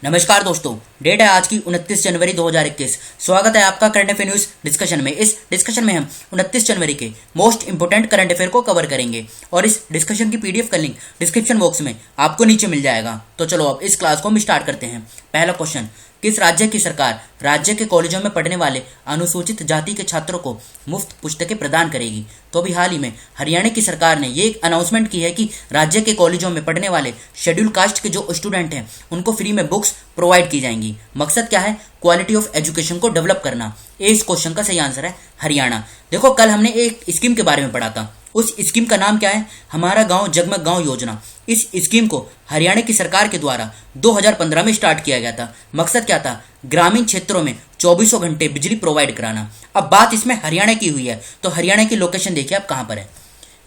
नमस्कार दोस्तों, डेट है आज की 29 जनवरी 2021। स्वागत है आपका करंट अफेयर न्यूज डिस्कशन में। इस डिस्कशन में हम 29 जनवरी के मोस्ट इंपोर्टेंट करंट अफेयर को कवर करेंगे और इस डिस्कशन की पीडीएफ का लिंक डिस्क्रिप्शन बॉक्स में आपको नीचे मिल जाएगा। तो चलो अब इस क्लास को हम स्टार्ट करते हैं। पहला क्वेश्चन, किस राज्य की सरकार राज्य के कॉलेजों में पढ़ने वाले अनुसूचित जाति के छात्रों को मुफ्त पुस्तकें प्रदान करेगी? तो अभी हाल ही में हरियाणा की सरकार ने ये एक अनाउंसमेंट की है कि राज्य के कॉलेजों में पढ़ने वाले शेड्यूल कास्ट के जो स्टूडेंट हैं उनको फ्री में बुक्स प्रोवाइड की जाएंगी। मकसद क्या है? क्वालिटी ऑफ एजुकेशन को डेवलप करना। इस क्वेश्चन का सही आंसर है हरियाणा। देखो, कल हमने एक स्कीम के बारे में पढ़ा था। उस स्कीम का नाम क्या है? हमारा गांव जगमग गांव योजना। इस स्कीम को हरियाणा की सरकार के द्वारा 2015 में स्टार्ट किया गया था। मकसद क्या था? ग्रामीण क्षेत्रों में 24 घंटे बिजली प्रोवाइड कराना। अब बात इसमें हरियाणा की हुई है, तो हरियाणा की लोकेशन देखिए आप कहां पर है।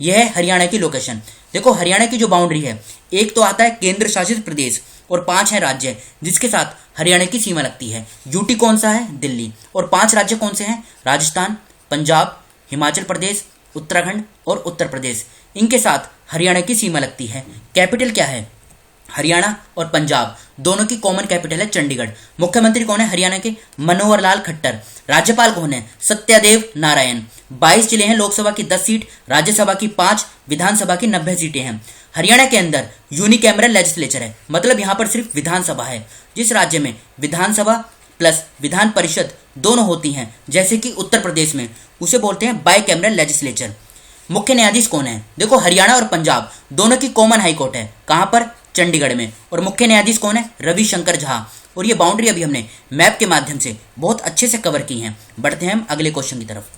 यह है हरियाणा की लोकेशन। देखो, हरियाणा की जो बाउंड्री है, एक तो आता है केंद्र शासित प्रदेश और 5 है राज्य जिसके साथ हरियाणा की सीमा लगती है। यूटी कौन सा है? दिल्ली। और 5 राज्य कौन से हैं? राजस्थान, पंजाब, हिमाचल प्रदेश, उत्तराखंड और उत्तर प्रदेश। इनके साथ हरियाणा की सीमा लगती है। कैपिटल क्या है? हरियाणा और पंजाब दोनों की कॉमन कैपिटल है चंडीगढ़। मुख्यमंत्री कौन है हरियाणा के? मनोहर लाल खट्टर। राज्यपाल कौन है? सत्यदेव नारायण। 22 जिले हैं, लोकसभा की 10 सीट, राज्यसभा की 5, विधानसभा की 90 सीटें हैं। हरियाणा के अंदर यूनिकैमरल लेजिस्लेचर है, मतलब यहाँ पर सिर्फ विधानसभा है। जिस राज्य में विधानसभा प्लस विधान परिषद दोनों होती हैं, जैसे कि उत्तर प्रदेश में, उसे बोलते हैं बाइकैमरल लेजिस्लेचर। मुख्य न्यायाधीश कौन है? देखो, हरियाणा और पंजाब दोनों की कॉमन हाई कोर्ट है। कहां पर? चंडीगढ़ में। और मुख्य न्यायाधीश कौन है? रविशंकर झा। और ये बाउंड्री अभी हमने मैप के माध्यम से बहुत अच्छे से कवर की है। बढ़ते हैं हम अगले क्वेश्चन की तरफ।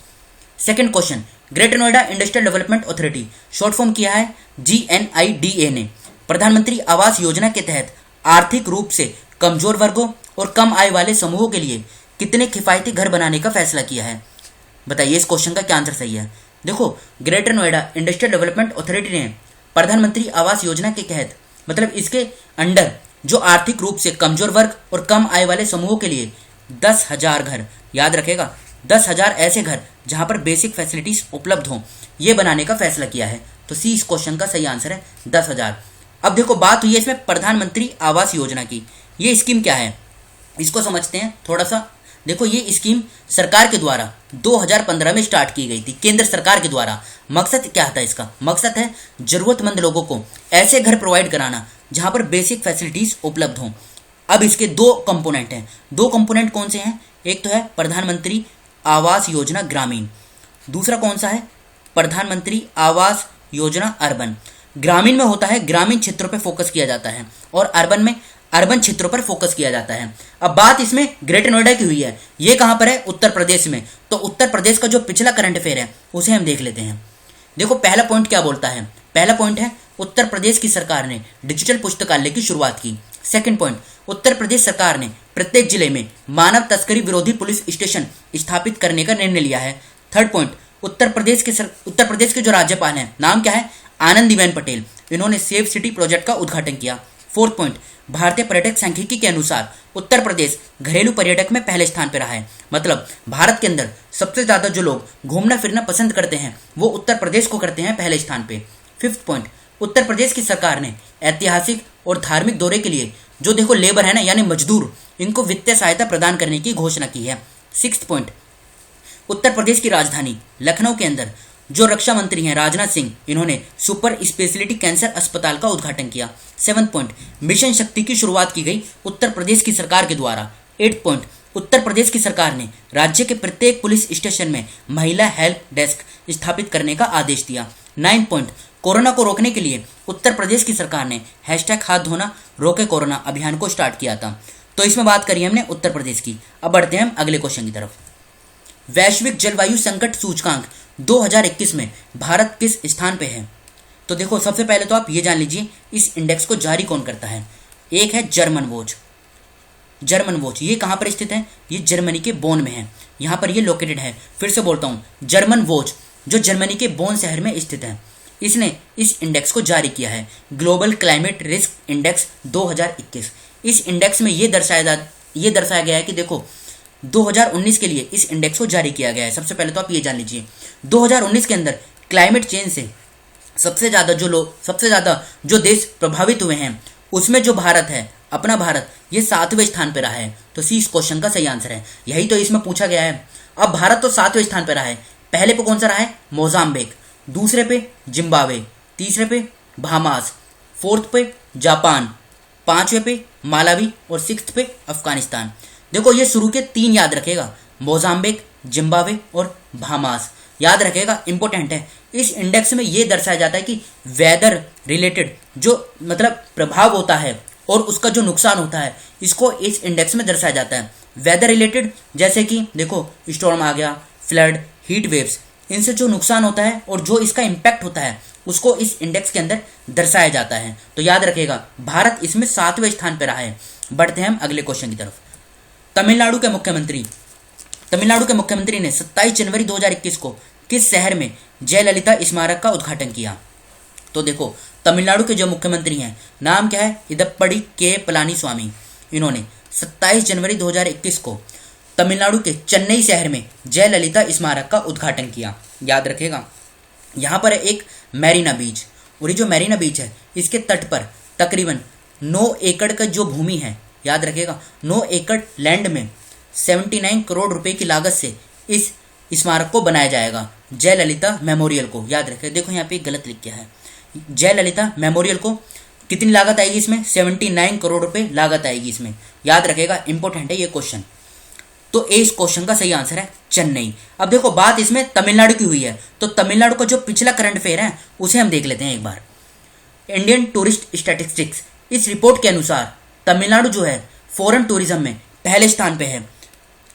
Second question, greater Noida industrial development authority, short form किया है GNIDA ने प्रधानमंत्री आवास योजना के तहत आर्थिक रूप से कमजोर वर्गों और कम आय वाले समूहों के लिए कितने किफायती घर बनाने का फैसला किया है? बताइए इस क्वेश्चन का क्या आंसर सही है। देखो, greater Noida industrial development authority ने प्रधानमंत्री आवास योजना के तहत, मतलब इसके अंडर, जो आर्थिक रूप से कमजोर वर्ग और कम आय वाले समूहों के लिए 10,000 घर, याद रखेगा 10,000 ऐसे घर जहां पर बेसिक फैसिलिटीज उपलब्ध हों, ये बनाने का फैसला किया है। तो सी इस क्वेश्चन का सही आंसर है 10,000। अब देखो, बात हुई है इसमें प्रधानमंत्री आवास योजना की। ये स्कीम क्या है इसको समझते हैं थोड़ा सा। देखो, ये स्कीम सरकार के द्वारा 2015 में स्टार्ट की गई थी, केंद्र सरकार के द्वारा। मकसद क्या था इसका? मकसद है जरूरतमंद लोगों को ऐसे घर प्रोवाइड कराना जहां पर बेसिक फैसिलिटीज उपलब्ध हों। अब इसके 2 कंपोनेंट हैं। 2 कंपोनेंट कौन से हैं? एक तो है प्रधानमंत्री आवास योजना ग्रामीण, दूसरा कौन सा है? प्रधानमंत्री आवास योजना अर्बन। ग्रामीण में होता है ग्रामीण क्षेत्रों पर फोकस किया जाता है और अर्बन में अर्बन क्षेत्रों पर फोकस किया जाता है। अब बात इसमें ग्रेटर नोएडा की हुई है। ये कहां पर है? उत्तर प्रदेश में। तो उत्तर प्रदेश का जो पिछला करंट अफेयर है उसे हम देख लेते हैं। देखो, पहला पॉइंट क्या बोलता है? पहला पॉइंट है उत्तर प्रदेश की सरकार ने डिजिटल पुस्तकालय की शुरुआत की। सेकंड पॉइंट, उत्तर प्रदेश सरकार ने प्रत्येक जिले में मानव तस्करी विरोधी पुलिस स्टेशन स्थापित करने का निर्णय लिया है। थर्ड पॉइंट, उत्तर प्रदेश के जो राज्यपाल हैं, नाम क्या है? आनंदीबेन पटेल। इन्होंने सेफ सिटी प्रोजेक्ट का उद्घाटन किया। फोर्थ पॉइंट, भारतीय पर्यटक सांख्यिकी के अनुसार उत्तर प्रदेश घरेलू पर्यटक में पहले स्थान पर रहा है। मतलब भारत के अंदर सबसे ज्यादा जो लोग घूमना फिरना पसंद करते हैं वो उत्तर प्रदेश को करते हैं पहले स्थान पे। फिफ्थ पॉइंट, उत्तर प्रदेश की सरकार ने ऐतिहासिक और धार्मिक दौरे के लिए जो देखो लेबर है ना, यानी मजदूर, इनको वित्तीय सहायता प्रदान करने की घोषणा की है। सिक्स्थ पॉइंट, उत्तर प्रदेश की राजधानी लखनऊ के अंदर जो रक्षा मंत्री हैं राजनाथ सिंह, इन्होंने सुपर स्पेशलिटी कैंसर अस्पताल का उद्घाटन किया। 7 पॉइंट, मिशन शक्ति की शुरुआत की गई उत्तर प्रदेश की सरकार के द्वारा। 8 पॉइंट, उत्तर प्रदेश की सरकार ने राज्य के प्रत्येक पुलिस स्टेशन में महिला हेल्प डेस्क स्थापित करने का आदेश दिया। 9 पॉइंट, कोरोना को रोकने के लिए उत्तर प्रदेश की सरकार ने #हाथ धोना रोके कोरोना अभियान को स्टार्ट किया था। तो इसमें बात करी हमने उत्तर प्रदेश की। अब बढ़ते हैं हम अगले क्वेश्चन की तरफ। वैश्विक जलवायु संकट सूचकांक 2021 में भारत किस स्थान पे है? तो देखो, सबसे पहले तो आप ये जान लीजिए इस इंडेक्स को जारी कौन करता है। एक है जर्मन वॉच। जर्मन वॉच ये कहां पर स्थित है? ये जर्मनी के बोन में है, यहां पर ये लोकेटेड है। फिर से बोलता हूं, जर्मन वॉच जो जर्मनी के बोन शहर में स्थित है, इसने इस इंडेक्स को जारी किया है, ग्लोबल क्लाइमेट रिस्क इंडेक्स 2021। इस इंडेक्स में ये दर्शाया गया है कि देखो 2019 के लिए इस इंडेक्स को जारी किया गया है। सबसे पहले तो आप ये जान लीजिए 2019 के अंदर क्लाइमेट चेंज से सबसे ज्यादा जो देश प्रभावित हुए हैं उसमें जो भारत है अपना भारत ये 7वें स्थान पे रहा है। तो सी इस क्वेश्चन का सही आंसर है, यही तो इसमें पूछा गया है। अब भारत तो 7वें स्थान पे रहा है, पहले पे कौन सा रहा है? मोजाम्बिक, दूसरे पे जिम्बाब्वे, तीसरे पे बहामास, फोर्थ पे जापान, 5वें पे मालावी और 6th पे अफगानिस्तान। देखो ये शुरू के 3 याद रखेगा, मोजाम्बिक, जिम्बाब्वे और बहामास याद रखेगा, इंपॉर्टेंट है। इस इंडेक्स में ये दर्शाया जाता है कि वेदर रिलेटेड जो मतलब प्रभाव होता है और उसका जो नुकसान होता है, इसको इस इंडेक्स में दर्शाया जाता है। वेदर रिलेटेड जैसे कि देखो स्टॉर्म आ गया, फ्लड, हीट वेव्स, इनसे जो नुकसान होता है और जो इसका इम्पैक्ट होता है उसको इस इंडेक्स के अंदर दर्शाया जाता है। तो याद रखेगा भारत इसमें 7वें स्थान पर रहा है। बढ़ते हैं हम अगले क्वेश्चन की तरफ। तमिलनाडु के मुख्यमंत्री ने 27 जनवरी 2021 को किस शहर में जयललिता स्मारक का उद्घाटन किया? तो देखो तमिलनाडु के जो मुख्यमंत्री हैं, नाम क्या है? इदप्पड़ी के पलानीस्वामी। इन्होंने 27 जनवरी 2021 को तमिलनाडु के चेन्नई शहर में जयललिता स्मारक का उद्घाटन किया। याद रखेगा यहाँ पर है एक मैरीना बीच, और ये जो मैरीना बीच है इसके तट पर तकरीबन 9 एकड़ का जो भूमि है, याद रखेगा 9 एकड़ लैंड में 79 करोड़ रुपए की लागत से इस स्मारक को बनाया जाएगा, जयललिता मेमोरियल को। याद रखें, देखो यहाँ पे गलत लिख किया है, जयललिता मेमोरियल को कितनी लागत आएगी इसमें? 79 करोड़ रुपए लागत आएगी इसमें। याद रखेगा, इंपॉर्टेंट है ये क्वेश्चन। तो ए इस क्वेश्चन का सही आंसर है चेन्नई। अब देखो बात इसमें तमिलनाडु की हुई है, तो तमिलनाडु का जो पिछला करंट अफेयर है उसे हम देख लेते हैं एक बार। इंडियन टूरिस्ट स्टैटिस्टिक्स, इस रिपोर्ट के अनुसार तमिलनाडु जो है फॉरेन टूरिज्म में पहले स्थान पे है।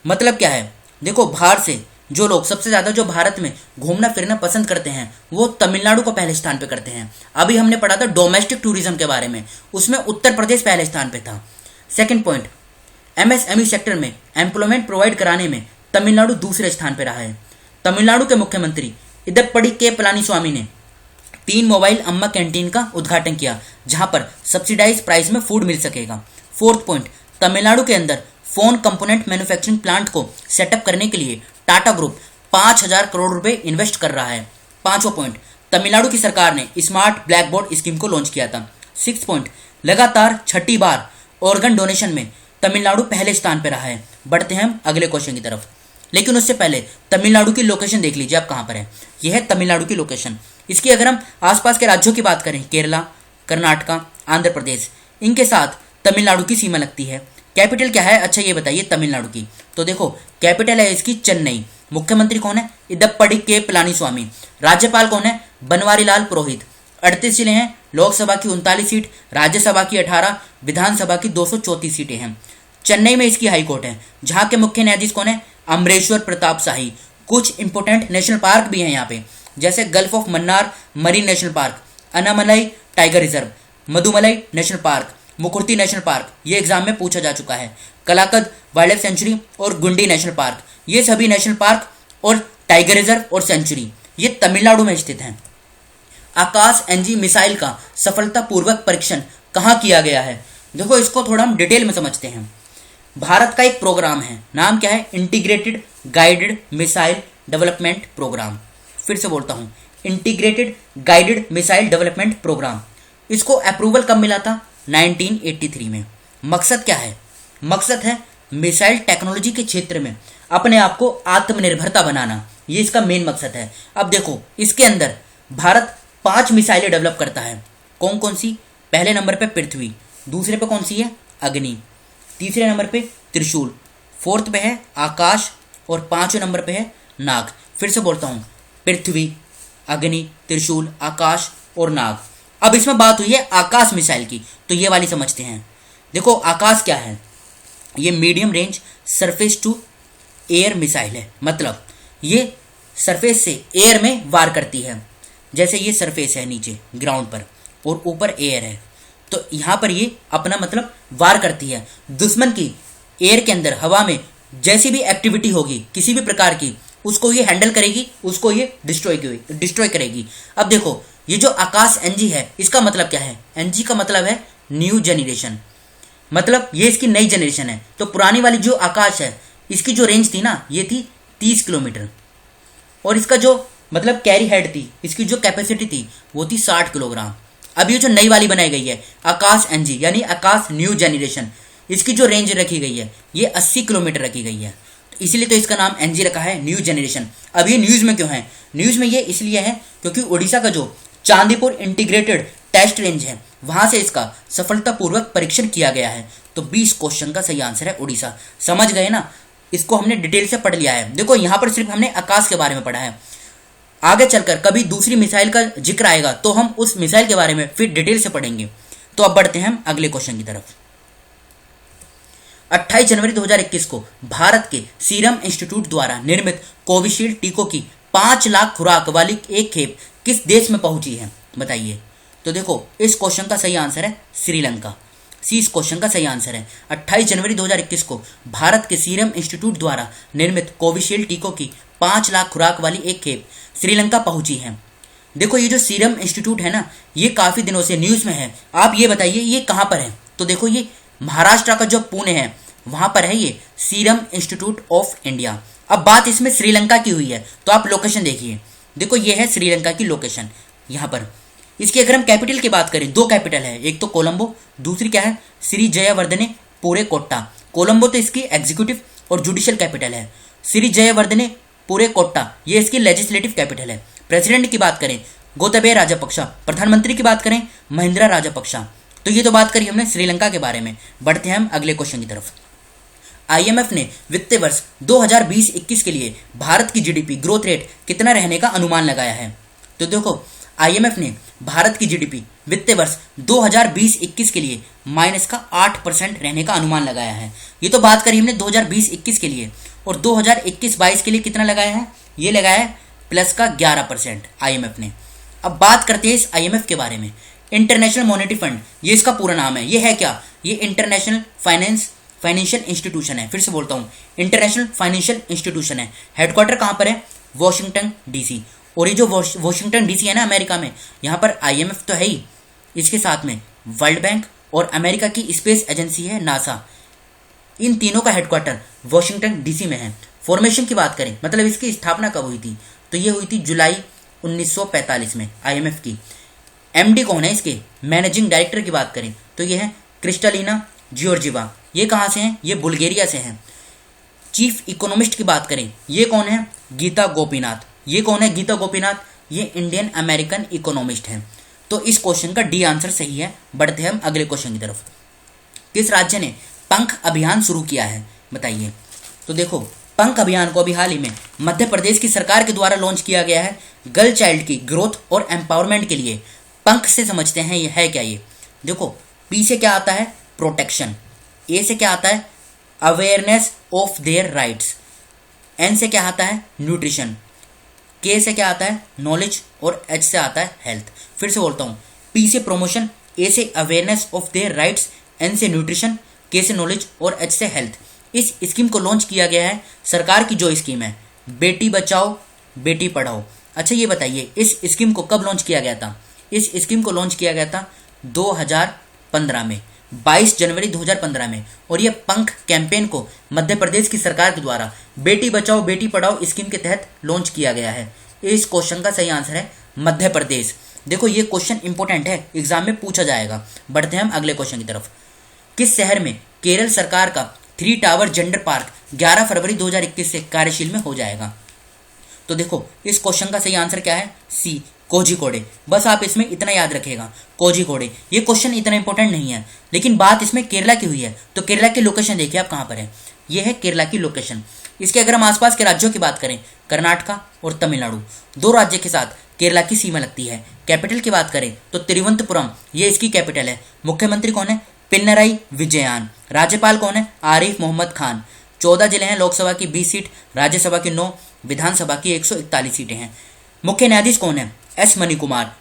मतलब क्या है? देखो बाहर से जो लोग सबसे ज़्यादा जो भारत में घूमना फिरना पसंद करते हैं वो तमिलनाडु को पहले स्थान पे करते हैं। अभी हमने पढ़ा था डोमेस्टिक टूरिज्म के बारे में, उसमें उत्तर प्रदेश पहले स्थान पे था। सेकंड पॉइंट, एमएसएमई सेक्टर में एम्प्लॉयमेंट प्रोवाइड कराने में तमिलनाडु दूसरे स्थान पे रहा है। तमिलनाडु के मुख्यमंत्री इदप्पड़ी के पलानीस्वामी ने 3 मोबाइल अम्मा कैंटीन का उद्घाटन किया, जहां पर सब्सिडाइज प्राइस में फूड मिल सकेगा। फोर्थ पॉइंट, तमिलनाडु के अंदर फोन कंपोनेंट मैन्युफैक्चरिंग प्लांट को सेटअप करने के लिए टाटा ग्रुप 5000 करोड़ रुपए इन्वेस्ट कर रहा है। 5वां पॉइंट, तमिलनाडु की सरकार ने स्मार्ट ब्लैक बोर्ड स्कीम को लॉन्च किया था। 6 पॉइंट, लगातार 6ठी बार ऑर्गन डोनेशन में तमिलनाडु पहले स्थान पर रहा है। बढ़ते हैं हम अगले क्वेश्चन की तरफ, लेकिन उससे पहले तमिलनाडु की लोकेशन देख लीजिए आप कहाँ पर है। यह है तमिलनाडु की लोकेशन। इसकी अगर हम आसपास के राज्यों की बात करें, केरला, कर्नाटका, आंध्र प्रदेश, इनके साथ तमिलनाडु की सीमा लगती है। कैपिटल क्या है? अच्छा ये बताइए तमिलनाडु की। तो देखो कैपिटल है इसकी चेन्नई। मुख्यमंत्री कौन है? इदप्पड़ी के पलानीस्वामी। राज्यपाल कौन है? बनवारीलाल पुरोहित। 38 जिले हैं, लोकसभा की 39 सीट, राज्यसभा की 18, विधानसभा की 234 सीटें हैं। चेन्नई में इसकी हाईकोर्ट है, जहाँ के मुख्य न्यायाधीश कौन है? अमरेश्वर प्रताप शाही। कुछ इंपोर्टेंट नेशनल पार्क भी हैं यहाँ पे, जैसे gulf of Mannar marine national park, Anamalai tiger reserve, Mudumalai national park, Mukurthi national park, ये एग्जाम में पूछा जा चुका है, कलाकद वाइल्ड लाइफ सेंचुरी और गुंडी नेशनल पार्क, ये सभी नेशनल पार्क और टाइगर रिजर्व और सेंचुरी ये तमिलनाडु में स्थित हैं। आकाश एनजी मिसाइल का सफलतापूर्वक परीक्षण कहाँ किया गया है? देखो इसको थोड़ा हम डिटेल में समझते हैं। भारत का एक प्रोग्राम है, नाम क्या है? Integrated guided missile development programme. फिर से बोलता हूँ, integrated guided missile development programme. इसको अप्रूवल कब मिला था? 1983 में। मकसद क्या है? मकसद है मिसाइल टेक्नोलॉजी के क्षेत्र में अपने आप को आत्मनिर्भरता बनाना, ये इसका मेन मकसद है। अब देखो इसके अंदर भारत 5 मिसाइलें डेवलप करता है। कौन कौन सी? पहले नंबर पे पृथ्वी, दूसरे पे कौन सी है? अग्नि, तीसरे नंबर पे त्रिशूल, फोर्थ पे है आकाश और 5वें नंबर पे है नाग। फिर से बोलता हूँ, पृथ्वी, अग्नि, त्रिशूल, आकाश और नाग। अब इसमें बात हुई है आकाश मिसाइल की, तो ये वाली समझते हैं। देखो आकाश क्या है? ये medium range surface to air missile है। मतलब ये सरफेस से एयर में वार करती है। जैसे ये सरफेस है नीचे ग्राउंड पर और ऊपर एयर है, तो यहाँ पर ये अपना मतलब वार करती है। दुश्मन की एयर के अंदर हवा में जैसी भी एक्टिविटी होगी किसी भी प्रकार की, उसको ये हैंडल करेगी, उसको ये डिस्ट्रॉय करेगी। अब देखो ये जो आकाश एनजी है, इसका मतलब क्या है? एनजी का मतलब है न्यू जेनरेशन, मतलब ये इसकी नई जनरेशन है। तो पुरानी वाली जो आकाश है, इसकी जो रेंज थी ना, ये थी 30 किलोमीटर, और इसका जो मतलब कैरी हेड थी, इसकी जो कैपेसिटी थी वो थी 60 किलोग्राम। अब ये जो नई वाली बनाई गई है आकाश एनजी यानी आकाश न्यू जेनरेशन, इसकी जो रेंज रखी गई है ये 80 किलोमीटर रखी गई है, इसीलिए तो इसका नाम एनजी रखा है, न्यू जेनरेशन। अब ये न्यूज़ में क्यों है? न्यूज़ में ये इसलिए है क्योंकि उड़ीसा का जो चांदीपुर इंटीग्रेटेड टेस्ट रेंज है वहां से इसका सफलतापूर्वक परीक्षण किया गया है। तो 20 क्वेश्चन का सही आंसर है उड़ीसा। समझ गए ना, इसको हमने डिटेल से पढ़ लिया है। देखो यहाँ पर सिर्फ हमने आकाश के बारे में पढ़ा है, आगे चलकर कभी दूसरी मिसाइल का जिक्र आएगा तो हम उस मिसाइल के बारे में फिर डिटेल से पढ़ेंगे। तो अब बढ़ते हैं हम अगले क्वेश्चन की तरफ। 28 जनवरी 2021 को भारत के सीरम इंस्टीट्यूट द्वारा निर्मित कोविशील्ड टीकों की 5 लाख खुराक वाली एक खेप किस देश में पहुंची है? बताइए। तो देखो इस क्वेश्चन का सही आंसर है श्रीलंका। सी इस क्वेश्चन का सही आंसर है। 28 जनवरी 2021 को भारत के सीरम इंस्टीट्यूट द्वारा निर्मित कोविशील्ड टीकों की 5 लाख खुराक वाली एक खेप श्रीलंका पहुंची है। देखो ये जो सीरम इंस्टीट्यूट है ना, ये काफी दिनों से न्यूज में है। आप ये बताइए ये कहां पर है? तो देखो ये महाराष्ट्र का जो पुणे है वहां पर है ये सीरम इंस्टीट्यूट ऑफ इंडिया। अब बात इसमें श्रीलंका की हुई है तो आप लोकेशन देखिए। देखो ये है श्रीलंका की लोकेशन यहाँ पर। इसकी अगर हम कैपिटल की बात करें, 2 कैपिटल है, एक तो कोलंबो, दूसरी क्या है श्री जयवर्धने पूरे कोट्टा। कोलंबो तो इसकी एग्जीक्यूटिव और जुडिशियल कैपिटल है, श्री जयवर्धने पूरे कोट्टा ये इसकी लेजिस्लेटिव कैपिटल है। प्रेसिडेंट की बात करें गोतबे राजपक्षा, प्रधानमंत्री की बात करें महिंद्रा राजपक्षा। तो ये तो बात करी हमने श्रीलंका के बारे में। बढ़ते हैं हम अगले क्वेश्चन की तरफ। आईएमएफ ने वित्तीय वर्ष 2020-21 के लिए भारत की जीडीपी ग्रोथ रेट कितना रहने का अनुमान लगाया है? तो देखो आईएमएफ ने भारत की जीडीपी वित्तीय वर्ष 2020-21 के लिए -8% रहने का अनुमान लगाया है। ये तो बात करी हमने 2020-21 के लिए, और 2021-22 के लिए कितना लगाया है? ये लगाया है +11% आईएमएफ ने। अब बात करते हैं इस आईएमएफ के बारे में। इंटरनेशनल मॉनेटरी फंड ये इसका पूरा नाम है। ये है क्या? ये इंटरनेशनल फाइनेंशियल इंस्टीट्यूशन है। फिर से बोलता हूँ, इंटरनेशनल फाइनेंशियल इंस्टीट्यूशन है। हेडक्वार्टर कहाँ पर है? Washington DC. और ये जो वॉशिंगटन डीसी है ना अमेरिका में, यहाँ पर आईएमएफ तो है ही, इसके साथ में वर्ल्ड बैंक और अमेरिका की स्पेस एजेंसी है नासा। इन तीनों का हेडक्वार्टर वॉशिंगटन डीसी में है। फॉर्मेशन की बात करें, मतलब इसकी स्थापना कब हुई थी? तो ये हुई थी जुलाई 1945 में आईएमएफ की। एमडी कौन है इसके? मैनेजिंग डायरेक्टर की बात करें तो ये है क्रिस्टलिना जियोर्जिवा। ये कहाँ से हैं? ये बुल्गारिया से हैं। चीफ इकोनॉमिस्ट की बात करें, ये कौन है? गीता गोपीनाथ। ये कौन है गीता गोपीनाथ? ये इंडियन अमेरिकन इकोनॉमिस्ट हैं। तो इस क्वेश्चन का डी आंसर सही है। बढ़ते हैं हम अगले क्वेश्चन की तरफ। किस राज्य ने पंख अभियान शुरू किया है? बताइए। तो देखो पंख अभियान को अभी हाल ही में मध्य प्रदेश की सरकार के द्वारा लॉन्च किया गया है। गर्ल चाइल्ड की ग्रोथ और एम्पावरमेंट के लिए पंख से समझते हैं ये है क्या। ये देखो पी से क्या आता है? प्रोटेक्शन। ए से क्या आता है? Awareness of their rights. N से क्या आता है? न्यूट्रिशन। के से क्या आता है? नॉलेज। और एच से आता है हेल्थ। फिर से बोलता हूँ, पी से प्रमोशन, ए से awareness of their rights, N से न्यूट्रिशन, के से नॉलेज और एच से हेल्थ। इस स्कीम को लॉन्च किया गया है सरकार की जो स्कीम है बेटी बचाओ बेटी पढ़ाओ। अच्छा ये बताइए इस स्कीम को कब लॉन्च किया गया था? इस स्कीम को लॉन्च किया गया था 2015 में, 22 जनवरी 2015 में। और ये पंख कैंपेन को मध्य प्रदेश की सरकार के द्वारा बेटी बचाओ बेटी पढ़ाओ स्कीम के तहत लॉन्च किया गया है। इस क्वेश्चन का सही आंसर है मध्य प्रदेश। देखो ये क्वेश्चन इंपॉर्टेंट है, एग्जाम में पूछा जाएगा। बढ़ते हैं हम अगले क्वेश्चन की तरफ। किस शहर में केरल सरकार का 3 टावर जेंडर पार्क 11 फरवरी 2021 से कार्यशील में हो जाएगा? तो देखो इस क्वेश्चन का सही आंसर क्या है? सी कोझिकोडे। बस आप इसमें इतना याद रखिएगा कोझिकोडे। ये क्वेश्चन इतना इंपॉर्टेंट नहीं है, लेकिन बात इसमें केरला की हुई है तो केरला की लोकेशन देखिए आप कहाँ पर है। ये है केरला की लोकेशन। इसके अगर हम आसपास के राज्यों की बात करें, कर्नाटका और तमिलनाडु, 2 राज्य के साथ केरला की सीमा लगती है। कैपिटल की बात करें तो तिरुवनंतपुरम ये इसकी कैपिटल है। मुख्यमंत्री कौन है? पिनराई विजयन। राज्यपाल कौन है? आरिफ मोहम्मद खान। 14 जिले हैं, लोकसभा की 20 सीट, राज्यसभा की 9, विधानसभा की 141 सीटें हैं। मुख्य न्यायाधीश कौन है? एस मणिकुमार।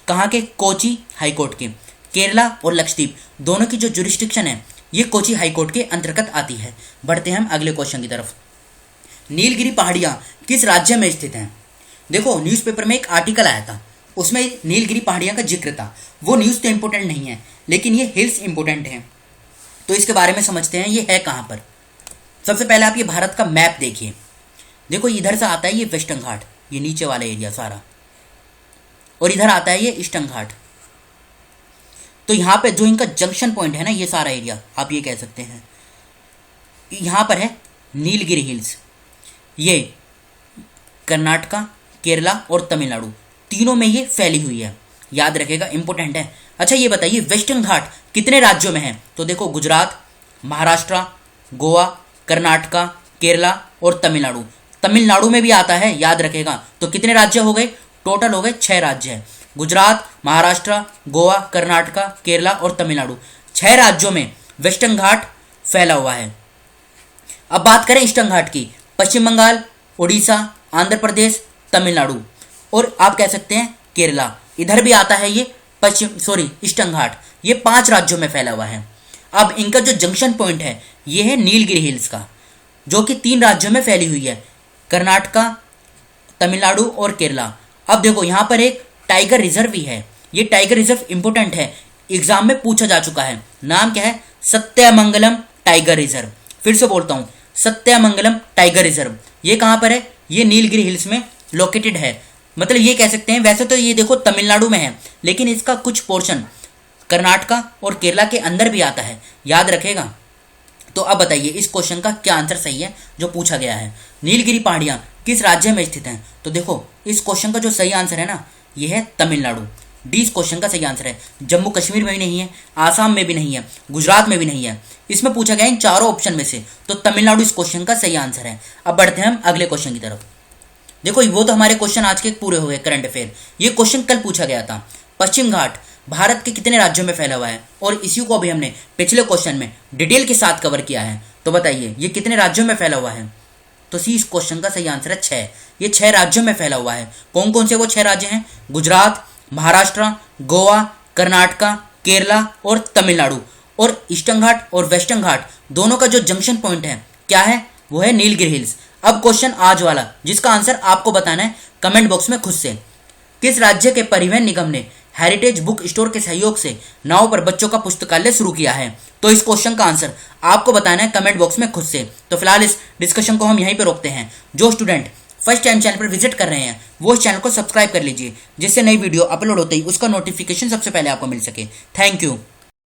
कहाँ के? कोची हाईकोर्ट के। केरला और लक्षद्वीप दोनों की जो जुरिस्डिक्शन है ये कोची हाईकोर्ट के अंतर्गत आती है। बढ़ते हैं हम अगले क्वेश्चन की तरफ। नीलगिरी पहाड़ियां किस राज्य में स्थित हैं? देखो न्यूज़पेपर में एक आर्टिकल आया था, उसमें नीलगिरी पहाड़ियां का जिक्र था। वो न्यूज़ तो इंपॉर्टेंट नहीं है, लेकिन ये हिल्स इंपॉर्टेंट हैं, तो इसके बारे में समझते हैं ये है कहाँ पर। सबसे पहले आप ये भारत का मैप देखिए। देखो इधर से आता है ये वेस्टर्न घाट, ये नीचे वाला एरिया सारा, और इधर आता है ये ईस्टर्न घाट। तो यहाँ पे जो इनका जंक्शन पॉइंट है ना, ये सारा एरिया आप ये कह सकते हैं, यहाँ पर है नीलगिरी हिल्स। ये कर्नाटका, केरला और तमिलनाडु तीनों में ये फैली हुई है, याद रखेगा, इंपॉर्टेंट है। अच्छा ये बताइए वेस्टर्न घाट कितने राज्यों में है? तो देखो गुजरात, महाराष्ट्र, गोवा, कर्नाटका, केरला और तमिलनाडु। तमिलनाडु में भी आता है, याद रखेगा। तो कितने राज्य हो गए? टोटल हो गए 6 राज्य हैं। गुजरात, महाराष्ट्र, गोवा, कर्नाटका, केरला और तमिलनाडु, 6 राज्यों में वेस्टर्न घाट फैला हुआ है। अब बात करें ईस्टर्न घाट की, पश्चिम बंगाल, उड़ीसा, आंध्र प्रदेश, तमिलनाडु और आप कह सकते हैं केरला, इधर भी आता है ये ईस्टर्न घाट। ये 5 राज्यों में फैला हुआ है। अब इनका जो जंक्शन पॉइंट है ये है नीलगिरी हिल्स का, जो कि 3 राज्यों में फैली हुई है, कर्नाटका, तमिलनाडु और केरला। अब देखो यहाँ पर एक टाइगर रिजर्व भी है। ये टाइगर रिजर्व इंपोर्टेंट है, एग्जाम में पूछा जा चुका है। नाम क्या है? Sathyamangalam tiger reserve. फिर से बोलता हूँ, सत्यमंगलम टाइगर रिजर्व। ये कहाँ पर है? ये नीलगिरी हिल्स में लोकेटेड है। मतलब ये कह सकते हैं, वैसे तो ये देखो तमिलनाडु में है, लेकिन इसका कुछ पोर्शन कर्नाटका और केरला के अंदर भी आता है, याद रखेगा। तो अब बताइए इस क्वेश्चन का क्या आंसर सही है जो पूछा गया है। नीलगिरी पहाड़ियां किस राज्य में स्थित हैं? तो देखो इस क्वेश्चन का जो सही आंसर है ना, ये है तमिलनाडु। डी इस क्वेश्चन का सही आंसर है। जम्मू कश्मीर में भी नहीं है, आसाम में भी नहीं है, गुजरात में भी नहीं है। इसमें पूछा गया इन चारों ऑप्शन में से, तो तमिलनाडु इस क्वेश्चन का सही आंसर है। अब बढ़ते हैं हम अगले क्वेश्चन की तरफ। देखो वो तो हमारे क्वेश्चन आज के पूरे हो गए करंट अफेयर। ये क्वेश्चन कल पूछा गया था, पश्चिम घाट भारत के कितने राज्यों में फैला हुआ है, और इसी को अभी हमने पिछले क्वेश्चन में डिटेल के साथ कवर किया है। तो बताइए ये कितने राज्यों में फैला हुआ है? तो सी इस क्वेश्चन का सही आंसर है 6। ये 6 राज्यों में फैला हुआ है। कौन कौन से वो 6 राज्य हैं? गुजरात, महाराष्ट्र, गोवा, कर्नाटका, केरला और तमिलनाडु। और ईस्टर्न घाट और वेस्टर्न घाट दोनों का जो जंक्शन पॉइंट है क्या है? वो है नीलगिरी हिल्स। अब क्वेश्चन आज वाला, जिसका आंसर आपको बताना है कमेंट बॉक्स में खुद से। किस राज्य के परिवहन निगम ने हेरिटेज बुक स्टोर के सहयोग से नाव पर बच्चों का पुस्तकालय शुरू किया है? तो इस क्वेश्चन का आंसर आपको बताना है कमेंट बॉक्स में खुद से। तो फिलहाल इस डिस्कशन को हम यहीं पर रोकते हैं। जो स्टूडेंट फर्स्ट टाइम चैनल पर विजिट कर रहे हैं वो इस चैनल को सब्सक्राइब कर लीजिए, जिससे नई वीडियो अपलोड होते ही उसका नोटिफिकेशन सबसे पहले आपको मिल सके। Thank you.